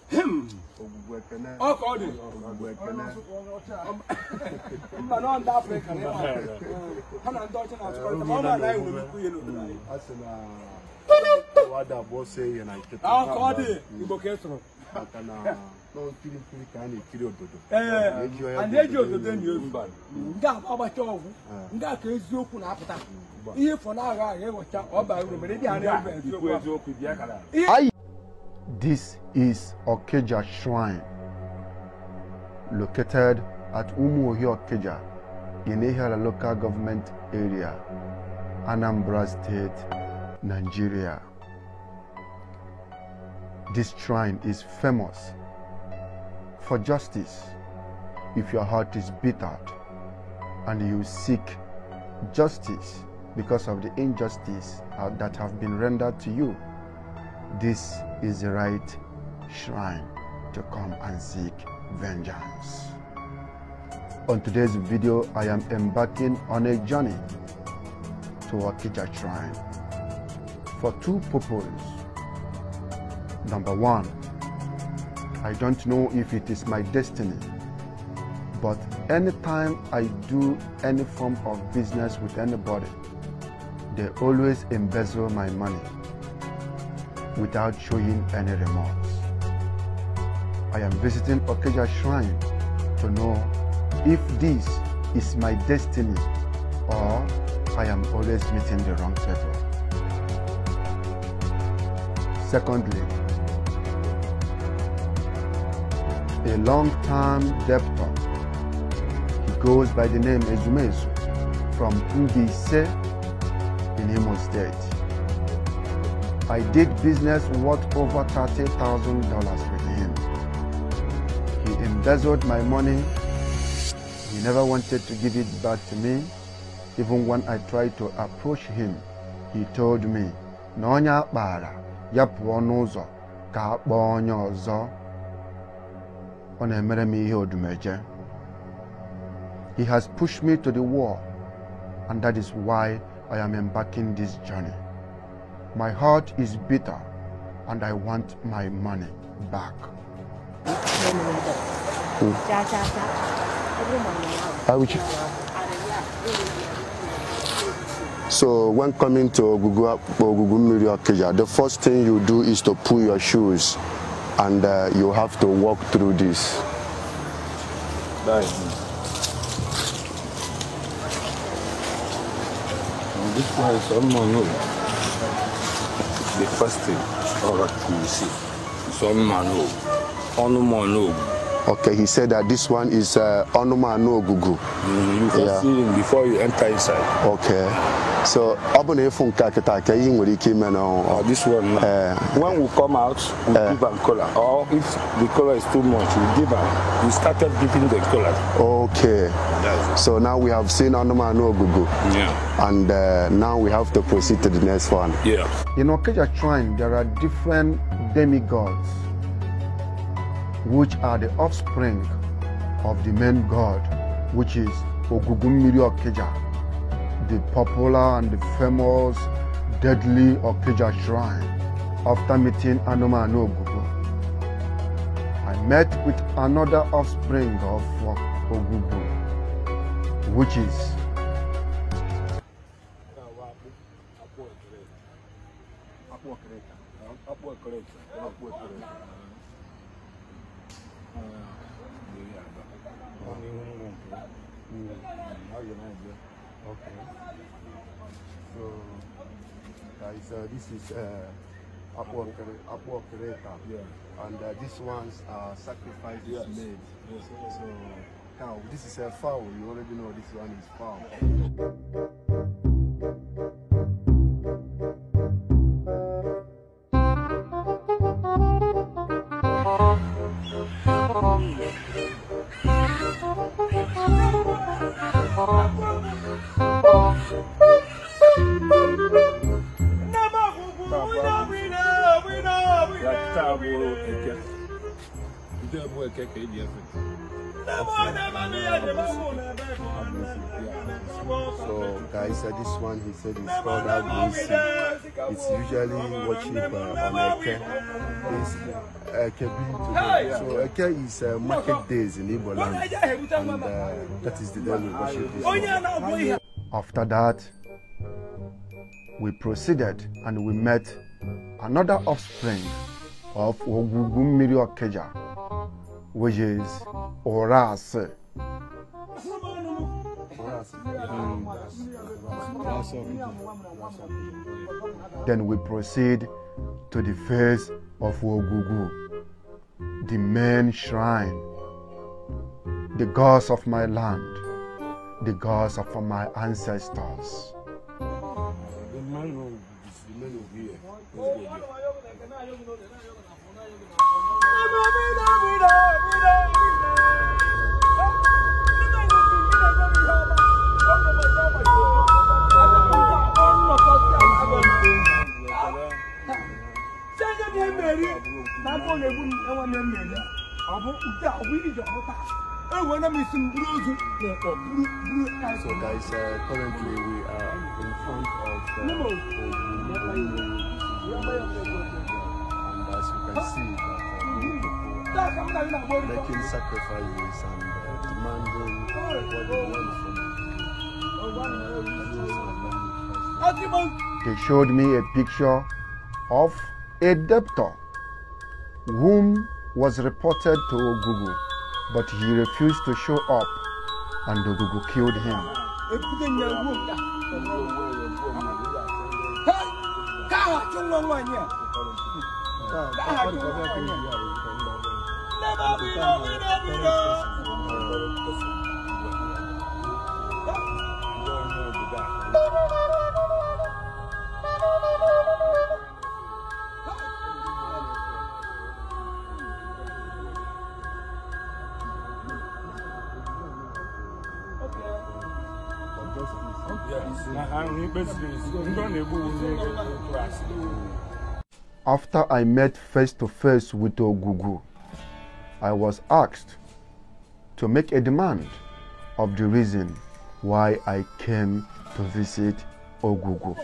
Him. Oh, God. But not Africa. I'm not talking about the moment I will be what I was saying, and I can't. Oh, God. You book it. No, and they do the then you bad. That about your that is you could have that. If for now, I was This is Okeja Shrine, located at Umuohio Okeja in Ehara local government area, Anambra State, Nigeria. This shrine is famous for justice. If your heart is bitter and you seek justice because of the injustice that have been rendered to you, this is the right shrine to come and seek vengeance. On today's video, I am embarking on a journey to Okeja Shrine for two purposes. Number one, I don't know if it is my destiny, but anytime I do any form of business with anybody, they always embezzle my money without showing any remorse. I am visiting Okeja Shrine to know if this is my destiny or I am always meeting the wrong people. Secondly, a long-term debtor, he goes by the name Ezumezu from Mbise in Imo State. I did business worth over $30,000 with him. He embezzled my money. He never wanted to give it back to me. Even when I tried to approach him, he told me, "Nonya bara, yapu onuzo, ka bonyo ozo." He has pushed me to the wall, and that is why I am embarking this journey. My heart is bitter, and I want my money back. So when coming to Ogwu-gwu, the first thing you do is to pull your shoes, and you have to walk through this. This one is the first thing you see. It's onoma. Okay, he said that this one is onoma no ogwu-gwu. You can see him before you enter inside. Okay. So, this one, when we come out, we give them color. Or if the color is too much, we give them. We started giving the color. Okay. So now we have seen onoma no ogwu-gwu. Yeah. And now we have to proceed to the next one. Yeah. In Okeja Shrine, there are different demigods, which are the offspring of the main god, which is Ogwu-gwu Okeja, the popular and the famous deadly Okeja Shrine. After meeting Onoma no ogwu-gwu, I met with another offspring of Ogwu-gwu, which is okay. So, guys, this is Agaba-idu, and these ones are sacrifices made. Yes. So now this is a fowl. You already know this one is fowl. So guys, this one he said is called Agaba-idu. It's usually watching on a Eke today. So Eke is market days in Igbo land, and that is the day we worship this morning. After that, we proceeded and we met another offspring of ogwu-gwu, which is Orase. Then we proceed to the face of ogwu-gwu, the main shrine, the gods of my land, the gods of my ancestors. So guys, currently we are in front of ogwu-gwu, and as you can see that people making sacrifices and demanding what they want from They showed me a picture of a debtor whom was reported to ogwu-gwu, but he refused to show up, and ogwu-gwu killed him. After I met face to face with ogwu-gwu, I was asked to make a demand of the reason why I came to visit ogwu-gwu.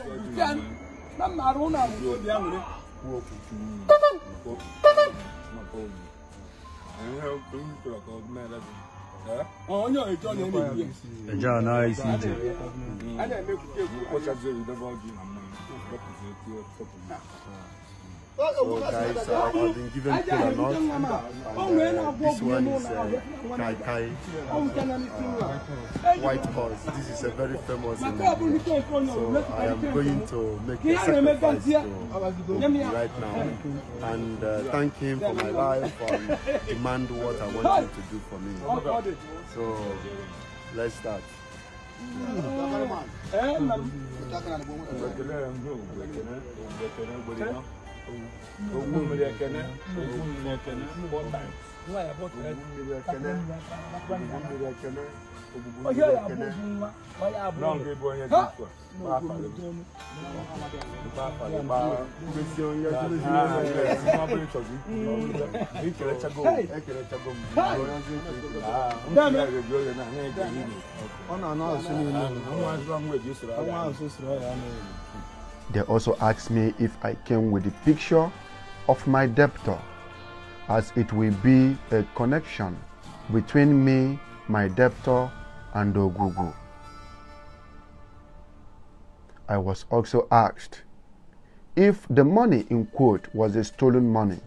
So guys, I've been given kola nut, and this one is kai white horse. This is a very famous in India. So I am going to make a sacrifice to ogwu right now and thank him for my life and demand what I want him to do for me. So let's start. They also asked me if I came with a picture of my debtor, as it will be a connection between me, my debtor, and ogwu-gwu. I was also asked if the money in quote was a stolen money,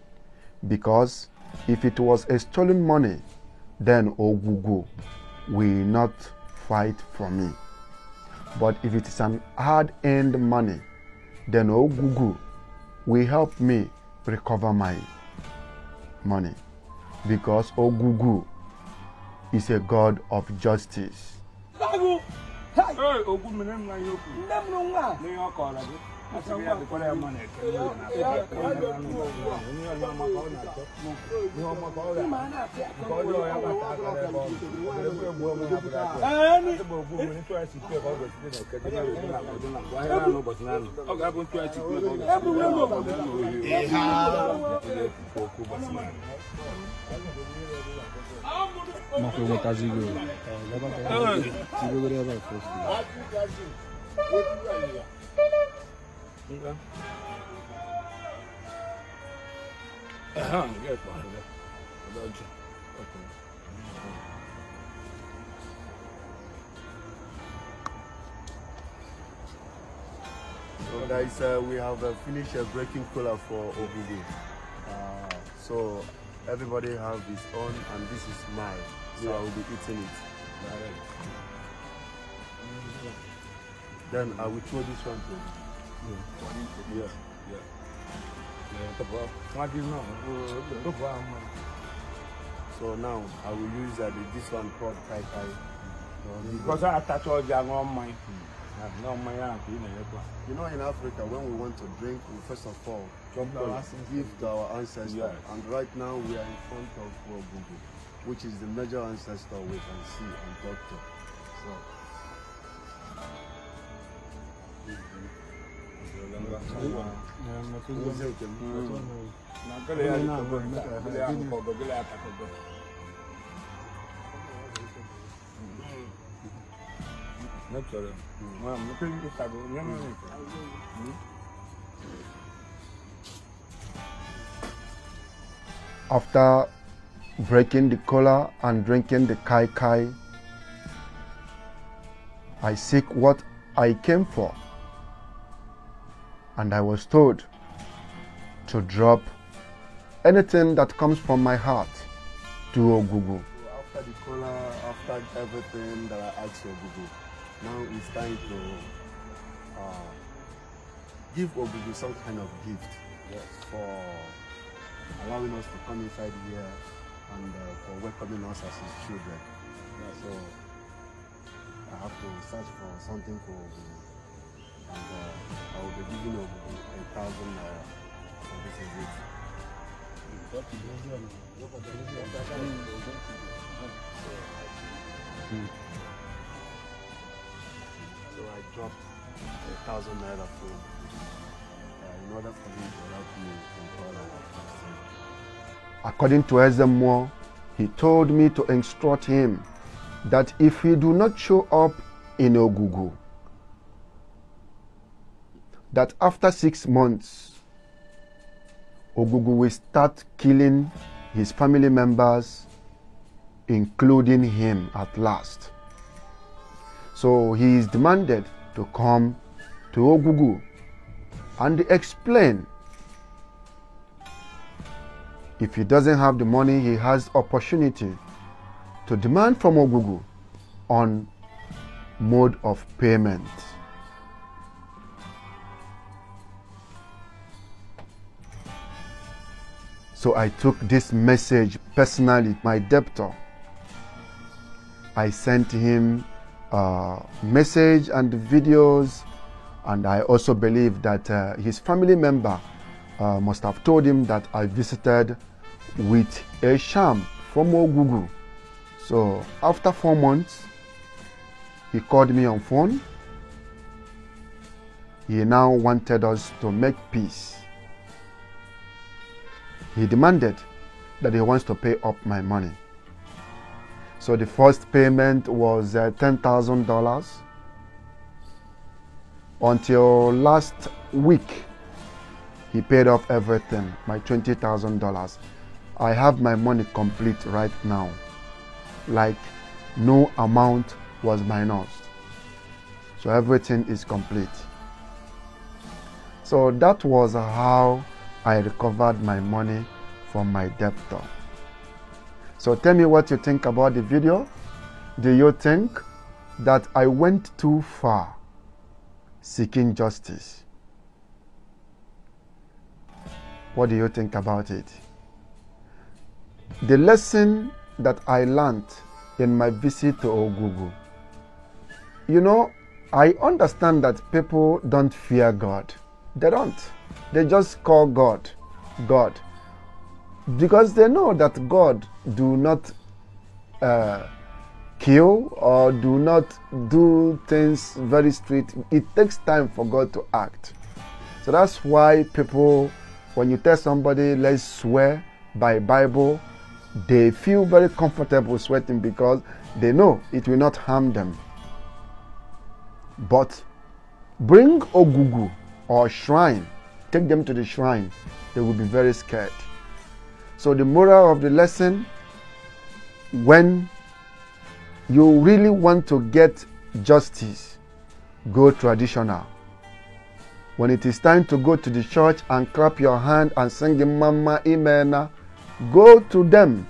because if it was a stolen money, then ogwu-gwu will not fight for me. But if it is an hard-earned money, then ogwu-gwu will help me recover my money, because ogwu-gwu is a god of justice. So guys, we have finished breaking cola for ogwu-gwu. So everybody have his own, and this is mine. So I will be eating it. Then I will throw this one to you. So now I will use this one called kai kai. Because I attach all the on mine. You know, in Africa, when we want to drink, we first of all give to our ancestors. Yes. And right now we are in front of ogwu-gwu, which is the major ancestor we can see and talk to. So. After breaking the cola and drinking the kai kai, I seek what I came for, and I was told to drop anything that comes from my heart to ogwu-gwu. After the cola, after everything that I asked ogwu-gwu, now it's time to give ogwu-gwu some kind of gift. Yes. For allowing us to come inside here and for welcoming us as his children. Yeah. So I have to search for something for ogwu-gwu, and I will be giving ogwu-gwu 1,000 naira for this gift. So I dropped 1,000 naira for in order for him to help me in all our fasting. According to Ezemo, he told me to instruct him that if he do not show up in ogwu-gwu, that after 6 months, ogwu-gwu will start killing his family members, including him at last. So he is demanded to come to ogwu-gwu and explain. If he doesn't have the money, he has opportunity to demand from ogwu-gwu on mode of payment. So I took this message personally, my debtor. I sent him a message and videos, and I also believe that his family member must have told him that I visited with a sham from ogwu-gwu. So after 4 months, he called me on phone. He now wanted us to make peace. He demanded that he wants to pay up my money. So the first payment was $10,000. Until last week, he paid off everything, my $20,000. I have my money complete right now. Like no amount was minus. So everything is complete. So that was how I recovered my money from my debtor. So tell me what you think about the video. Do you think that I went too far seeking justice? What do you think about it? The lesson that I learned in my visit to ogwu-gwu. You know, I understand that people don't fear God. They don't. They just call God, God. Because they know that God do not kill or do not do things very strict. It takes time for God to act. So that's why people, when you tell somebody, let's swear by Bible, they feel very comfortable sweating because they know it will not harm them. But bring ogwu-gwu or shrine, take them to the shrine, they will be very scared. So the moral of the lesson, when you really want to get justice, go traditional. When it is time to go to the church and clap your hand and sing the Mama Imena, go to them.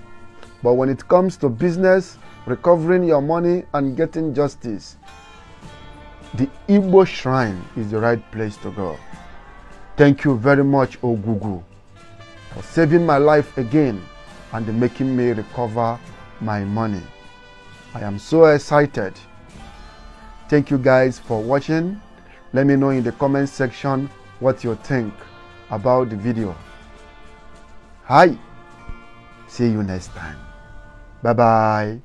But when it comes to business, recovering your money and getting justice, the Igbo shrine is the right place to go. Thank you very much, Ogwu-gwu, for saving my life again and making me recover my money. I am so excited. Thank you guys for watching. Let me know in the comment section what you think about the video. Hi. See you next time. Bye-bye.